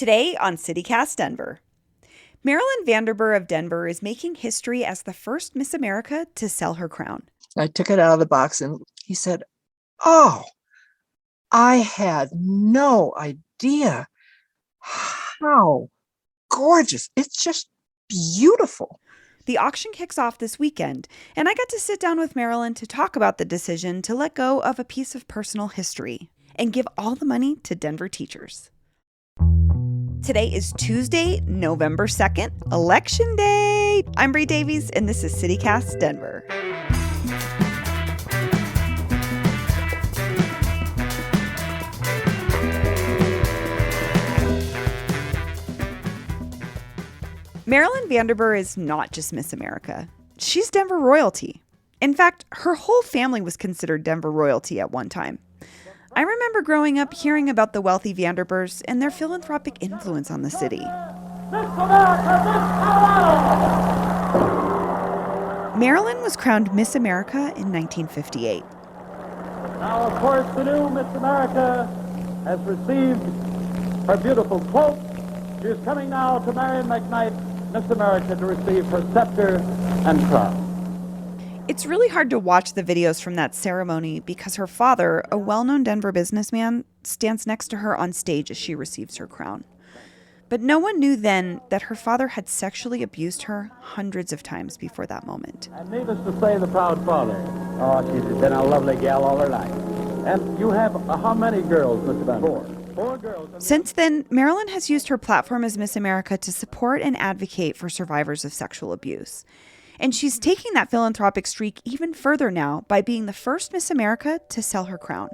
Today on CityCast Denver, Marilyn Vanderburr of Denver is making history as the first Miss America to sell her crown. I took it out of the box and he said, "Oh, I had no idea how gorgeous. It's just beautiful." The auction kicks off this weekend, and I got to sit down with Marilyn to talk about the decision to let go of a piece of personal history and give all the money to Denver teachers. Today is Tuesday, November 2nd, Election Day. I'm Bree Davies, and this is CityCast Denver. Marilyn Vanderburr is not just Miss America. She's Denver royalty. In fact, her whole family was considered Denver royalty at one time. I remember growing up hearing about the wealthy Vanderburrs and their philanthropic influence on the city. Marilyn was crowned Miss America in 1958. Now, of course, the new Miss America has received her beautiful cloak. She is coming now to Marion McKnight, Miss America, to receive her scepter and crown. It's really hard to watch the videos from that ceremony because her father, a well-known Denver businessman, stands next to her on stage as she receives her crown. But no one knew then that her father had sexually abused her hundreds of times before that moment. And needless to say, the proud father. Oh, she's been a lovely gal all her life. And you have how many girls, Mr. Van? Four girls. Since then, Marilyn has used her platform as Miss America to support and advocate for survivors of sexual abuse. And she's taking that philanthropic streak even further now by being the first Miss America to sell her crown.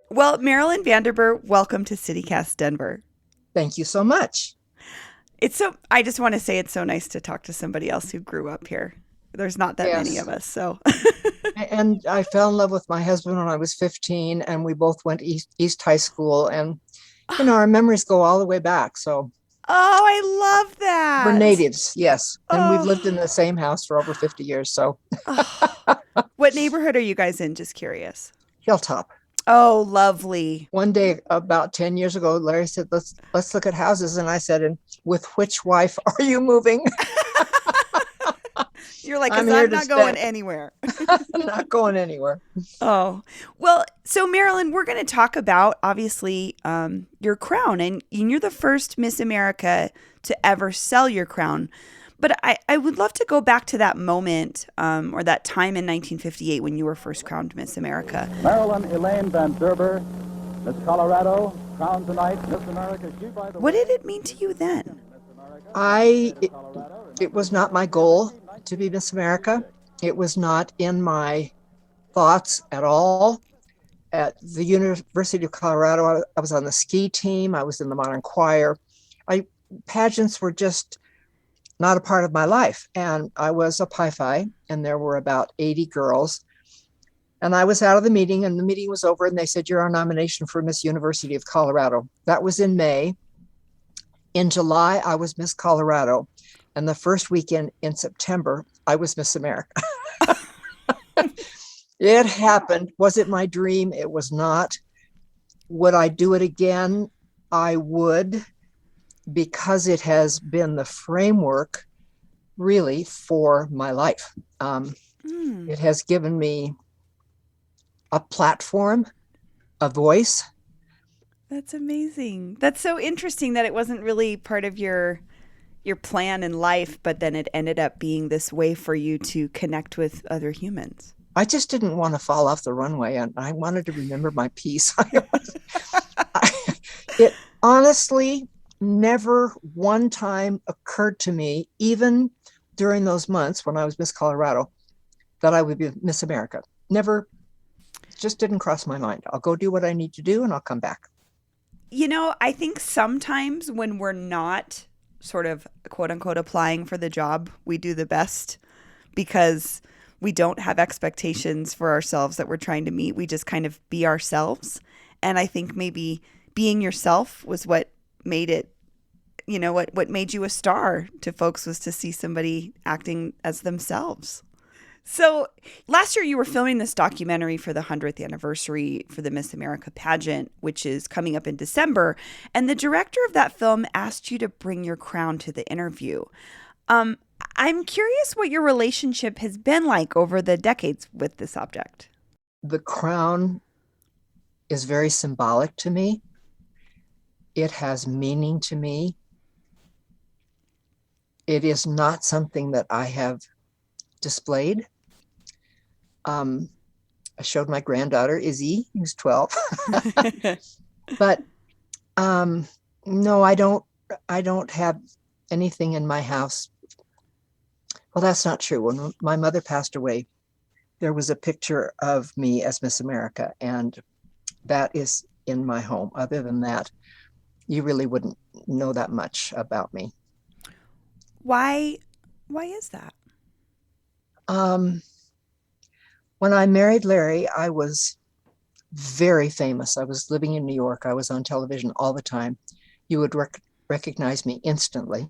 Well, Marilyn Vanderburr, welcome to CityCast Denver. Thank you so much. I just want to say it's so nice to talk to somebody else who grew up here. There's not that many of us, so. And I fell in love with my husband when I was 15, and we both went to East High School, and our memories go all the way back. So. Oh, I love that. We're natives, yes. And we've lived in the same house for over 50 years, so. What neighborhood are you guys in? Just curious. Hilltop. Oh, lovely. One day, about 10 years ago, Larry said, let's look at houses. And I said, and with which wife are you moving? You're like, I'm not going anywhere. I'm not going anywhere. Oh, well, so Marilyn, we're going to talk about, obviously, your crown. And you're the first Miss America to ever sell your crown. But I would love to go back to that moment or that time in 1958 when you were first crowned Miss America. Marilyn Elaine Vanderburr, Miss Colorado, crowned tonight, Miss America. What did it mean to you then? It was not my goal to be Miss America. It was not in my thoughts at all. At the University of Colorado, I was on the ski team. I was in the modern choir. Pageants were just not a part of my life. And I was a Pi Phi, and there were about 80 girls. And I was out of the meeting, and the meeting was over, and they said, "You're on nomination for Miss University of Colorado." That was in May. In July, I was Miss Colorado. And the first weekend in September, I was Miss America. It happened. Was it my dream? It was not. Would I do it again? I would, because it has been the framework really for my life. It has given me a platform, a voice. That's amazing. That's so interesting that it wasn't really part of your plan in life, but then it ended up being this way for you to connect with other humans. I just didn't want to fall off the runway, and I wanted to remember my piece. It honestly never one time occurred to me, even during those months when I was Miss Colorado, that I would be Miss America. Never, just didn't cross my mind. I'll go do what I need to do, and I'll come back. I think sometimes when we're not sort of quote unquote applying for the job, we do the best because we don't have expectations for ourselves that we're trying to meet. We just kind of be ourselves. And I think maybe being yourself was what made it, what made you a star to folks, was to see somebody acting as themselves. So last year you were filming this documentary for the 100th anniversary for the Miss America pageant, which is coming up in December. And the director of that film asked you to bring your crown to the interview. I'm curious what your relationship has been like over the decades with this object. The crown is very symbolic to me. It has meaning to me. It is not something that I have displayed. I showed my granddaughter, Izzy, who's 12. But no, I don't have anything in my house. Well, that's not true. When my mother passed away, there was a picture of me as Miss America, and that is in my home. Other than that, you really wouldn't know that much about me. Why is that? When I married Larry, I was very famous. I was living in New York. I was on television all the time. You would recognize me instantly.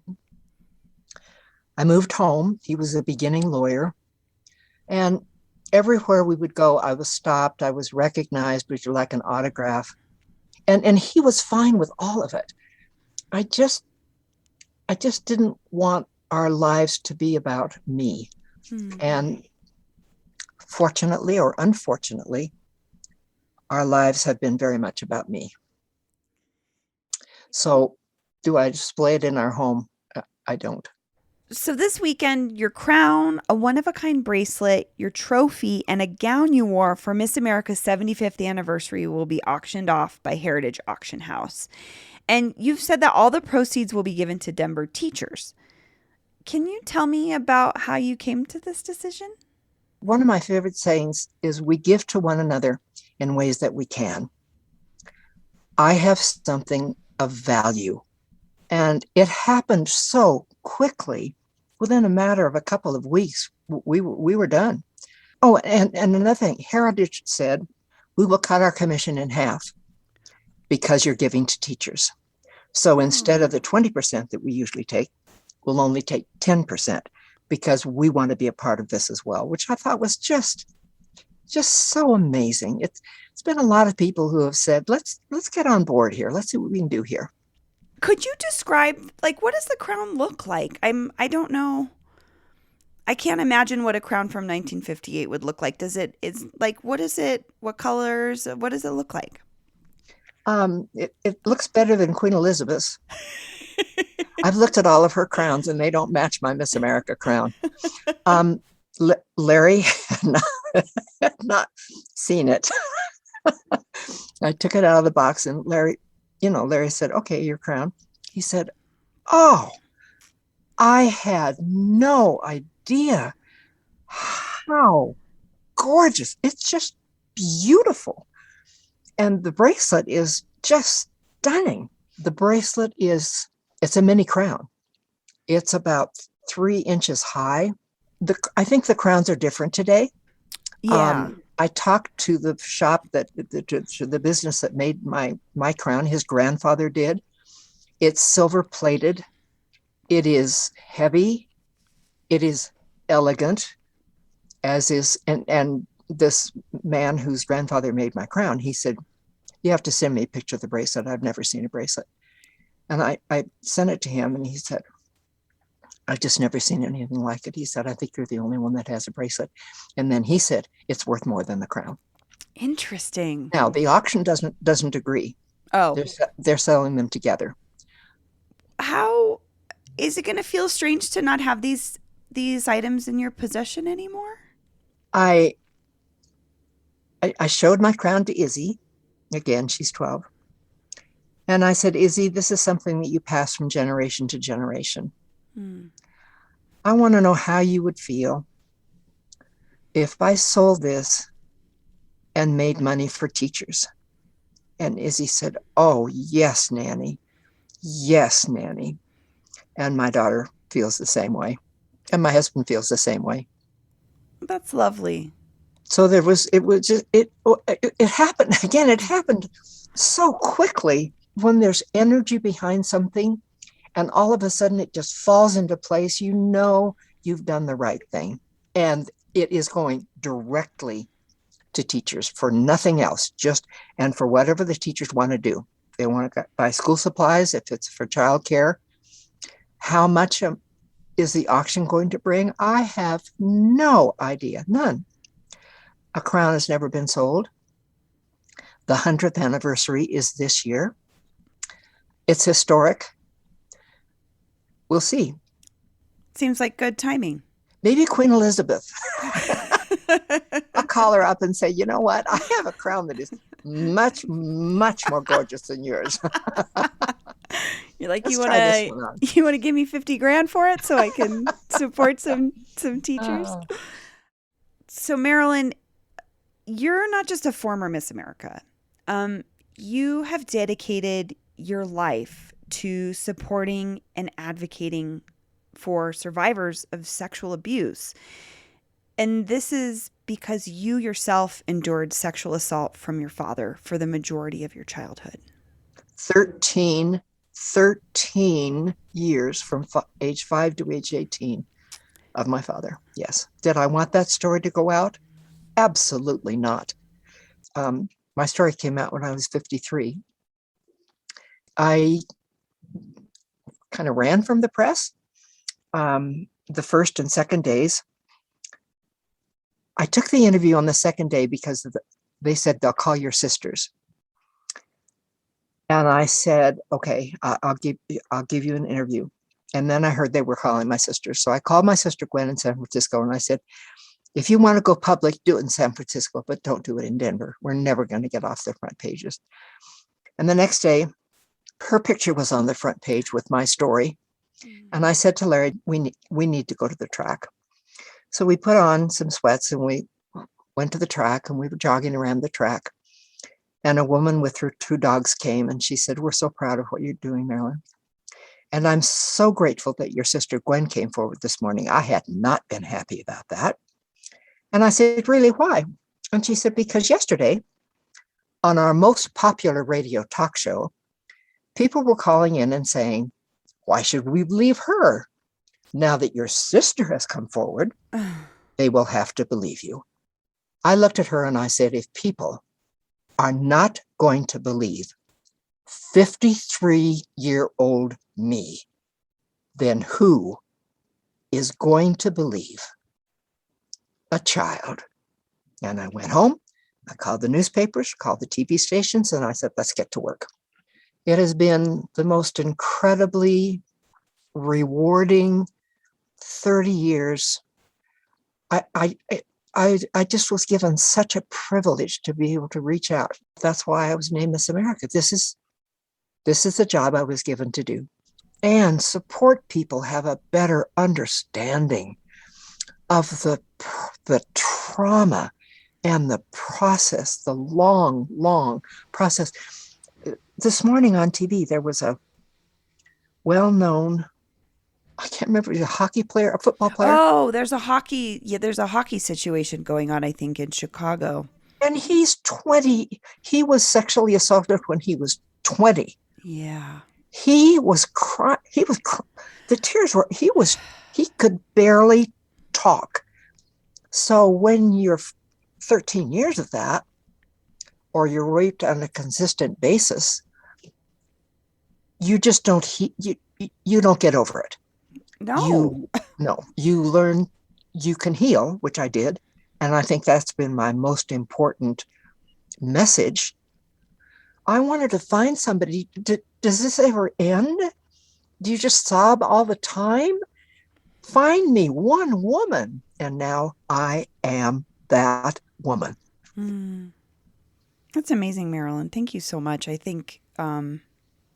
I moved home. He was a beginning lawyer. And everywhere we would go, I was stopped. I was recognized. Would you like an autograph? And he was fine with all of it. I just didn't want our lives to be about me. And fortunately or unfortunately, our lives have been very much about me. So do I display it in our home? I don't. So this weekend, your crown, a one-of-a-kind bracelet, your trophy, and a gown you wore for Miss America's 75th anniversary will be auctioned off by Heritage Auction House. And you've said that all the proceeds will be given to Denver teachers. Can you tell me about how you came to this decision? One of my favorite sayings is we give to one another in ways that we can. I have something of value, and it happened so quickly. Within a matter of a couple of weeks, we were done. Oh, and another thing, Heritage said, we will cut our commission in half because you're giving to teachers. So instead of the 20% that we usually take, we'll only take 10% because we want to be a part of this as well, which I thought was just so amazing. It's been a lot of people who have said, let's get on board here. Let's see what we can do here. Could you describe, what does the crown look like? I don't know. I can't imagine what a crown from 1958 would look like. What is it? What colors? What does it look like? It looks better than Queen Elizabeth's. I've looked at all of her crowns and they don't match my Miss America crown. Larry had not seen it. I took it out of the box and Larry said, okay, your crown. He said, oh, I had no idea how gorgeous. It's just beautiful. And the bracelet is just stunning. The bracelet it's a mini crown. It's about 3 inches high. I think the crowns are different today. Yeah. I talked to the shop the business that made my crown. His grandfather did. It's silver plated. It is heavy. It is elegant, as is, and this man whose grandfather made my crown, he said, you have to send me a picture of the bracelet. I've never seen a bracelet. And I sent it to him and he said, I've just never seen anything like it. He said, I think you're the only one that has a bracelet. And then he said, it's worth more than the crown. Interesting. Now, the auction doesn't agree. Oh. They're selling them together. How is it going to feel strange to not have these items in your possession anymore? I showed my crown to Izzy. Again, she's 12. And I said, Izzy, this is something that you pass from generation to generation. I want to know how you would feel if I sold this and made money for teachers. And Izzy said, oh, yes, Nanny. Yes, Nanny. And my daughter feels the same way. And my husband feels the same way. That's lovely. So it happened. Again, it happened so quickly when there's energy behind something and all of a sudden it just falls into place. You know you've done the right thing. And It is going directly to teachers for nothing else, and for whatever the teachers want to do. They want to buy school supplies, if it's for childcare. How much is the auction going to bring? I have no idea, none. A crown has never been sold. The 100th anniversary is this year. It's historic. We'll see. Seems like good timing. Maybe Queen Elizabeth. I'll call her up and say, you know what? I have a crown that is much, much more gorgeous than yours. You're like, Let's you try this one on. want to give me 50 grand for it so I can support some teachers? Oh. So Marilyn, you're not just a former Miss America. You have dedicated your life to supporting and advocating for survivors of sexual abuse. And this is because you yourself endured sexual assault from your father for the majority of your childhood. 13 years from age 5 to age 18 of my father. Yes. Did I want that story to go out? Absolutely not. My story came out when I was 53. I kind of ran from the press the first and second days. I took the interview on the second day because they said they'll call your sisters. And I said, okay, I'll give you an interview. And then I heard they were calling my sisters. So I called my sister Gwen in San Francisco and I said, if you want to go public, do it in San Francisco, but don't do it in Denver. We're never going to get off the front pages. And the next day, her picture was on the front page with my story. And I said to Larry, we need to go to the track. So we put on some sweats and we went to the track and we were jogging around the track. And a woman with her 2 dogs came and she said, we're so proud of what you're doing, Marilyn. And I'm so grateful that your sister Gwen came forward this morning. I had not been happy about that. And I said, really, why? And she said, because yesterday on our most popular radio talk show, people were calling in and saying, why should we believe her? Now that your sister has come forward, they will have to believe you. I looked at her and I said, if people are not going to believe 53-year-old me, then who is going to believe a child? And I went home, I called the newspapers, called the TV stations, and I said, let's get to work. It has been the most incredibly rewarding 30 years. I just was given such a privilege to be able to reach out. That's why I was named Miss America. This is the job I was given to do. And support people have a better understanding of the trauma and the process, the long process. This morning on TV, there was a well-known, I can't remember, a hockey player, a football player. Oh, there's a hockey situation going on, I think, in Chicago. And he's 20. He was sexually assaulted when he was 20. Yeah. He was crying. The tears were, he could barely talk. So when you're 13 years of that, or you're raped on a consistent basis, you just don't, you don't get over it. No. You learn, you can heal, which I did. And I think that's been my most important message. I wanted to find somebody. Does this ever end? Do you just sob all the time? Find me one woman. And now I am that woman. That's amazing, Marilyn. Thank you so much. I think,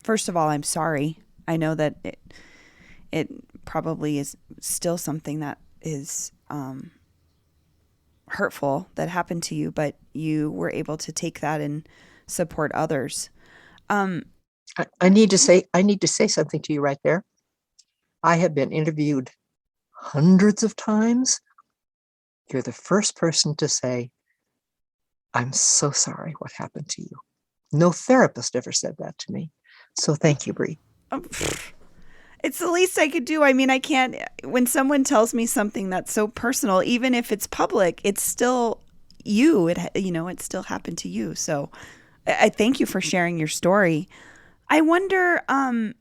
first of all, I'm sorry. I know that it probably is still something that is hurtful that happened to you, but you were able to take that and support others. I need to say something to you right there. I have been interviewed hundreds of times. You're the first person to say, I'm so sorry what happened to you. No therapist ever said that to me. So thank you, Bree. It's the least I could do. I mean, I can't, when someone tells me something that's so personal, even if it's public, it's still you. It still happened to you. So I thank you for sharing your story. I wonder, kind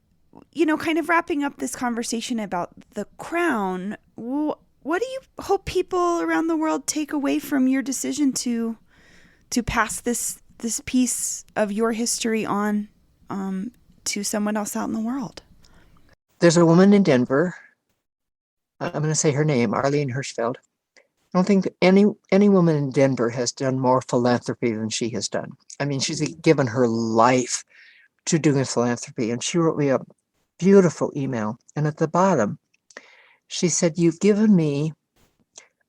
of wrapping up this conversation about the crown, what do you hope people around the world take away from your decision to pass this piece of your history on to someone else out in the world? There's a woman in Denver. I'm going to say her name, Arlene Hirschfeld. I don't think that any woman in Denver has done more philanthropy than she has done. I mean, she's given her life to doing philanthropy. And she wrote me a beautiful email. And at the bottom, she said, "You've given me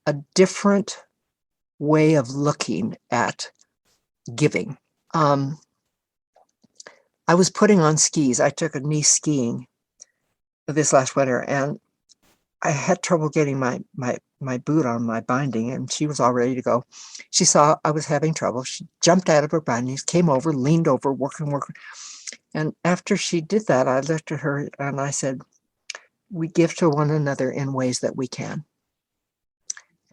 a different way of looking at giving." I was putting on skis. I took a niece skiing this last winter, and I had trouble getting my boot on my binding, and she was all ready to go. She saw I was having trouble. She jumped out of her bindings, came over, leaned over, working. And after she did that, I looked at her and I said, "We give to one another in ways that we can."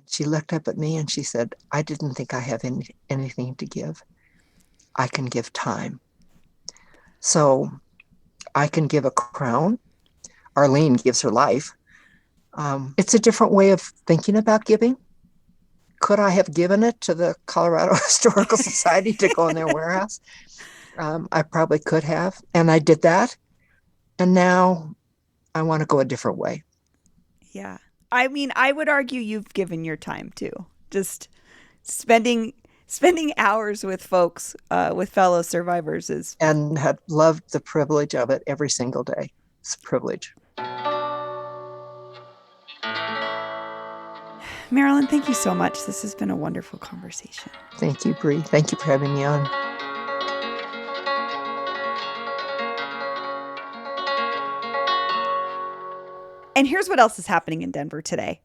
She looked up at me and she said, "I didn't think I have anything to give. I can give time. So I can give a crown. Arlene gives her life. It's a different way of thinking about giving. Could I have given it to the Colorado Historical Society to go in their warehouse? I probably could have. And I did that. And now I want to go a different way." Yeah. I mean, I would argue you've given your time too. Just spending hours with folks, with fellow survivors is. And have loved the privilege of it every single day. It's a privilege. Marilyn, thank you so much. This has been a wonderful conversation. Thank you, Bree. Thank you for having me on. And here's what else is happening in Denver today.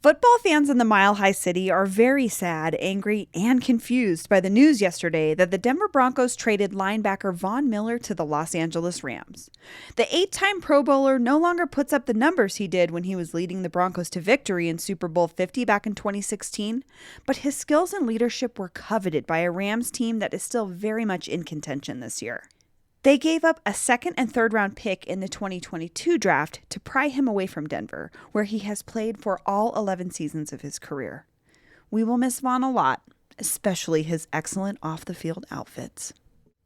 Football fans in the Mile High City are very sad, angry, and confused by the news yesterday that the Denver Broncos traded linebacker Von Miller to the Los Angeles Rams. The 8-time Pro Bowler no longer puts up the numbers he did when he was leading the Broncos to victory in Super Bowl 50 back in 2016, but his skills and leadership were coveted by a Rams team that is still very much in contention this year. They gave up a second and third round pick in the 2022 draft to pry him away from Denver, where he has played for all 11 seasons of his career. We will miss Von a lot, especially his excellent off-the-field outfits.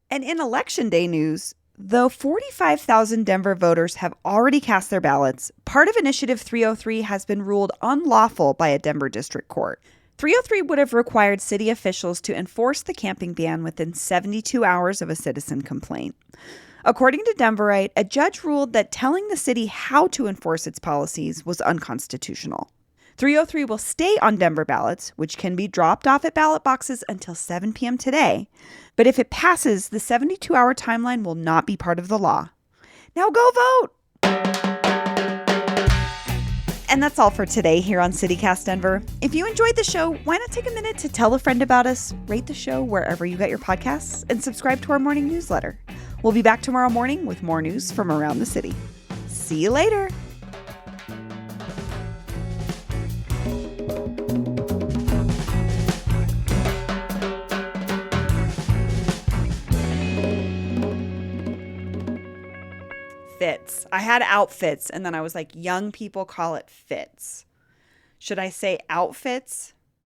And in Election Day news, though 45,000 Denver voters have already cast their ballots, part of Initiative 303 has been ruled unlawful by a Denver district court. 303 would have required city officials to enforce the camping ban within 72 hours of a citizen complaint. According to Denverite, a judge ruled that telling the city how to enforce its policies was unconstitutional. 303 will stay on Denver ballots, which can be dropped off at ballot boxes until 7 p.m. today. But if it passes, the 72-hour timeline will not be part of the law. Now go vote! And that's all for today here on CityCast Denver. If you enjoyed the show, why not take a minute to tell a friend about us, rate the show wherever you get your podcasts, and subscribe to our morning newsletter. We'll be back tomorrow morning with more news from around the city. See you later. Fits. I had outfits, and then I was like, young people call it fits. Should I say outfits?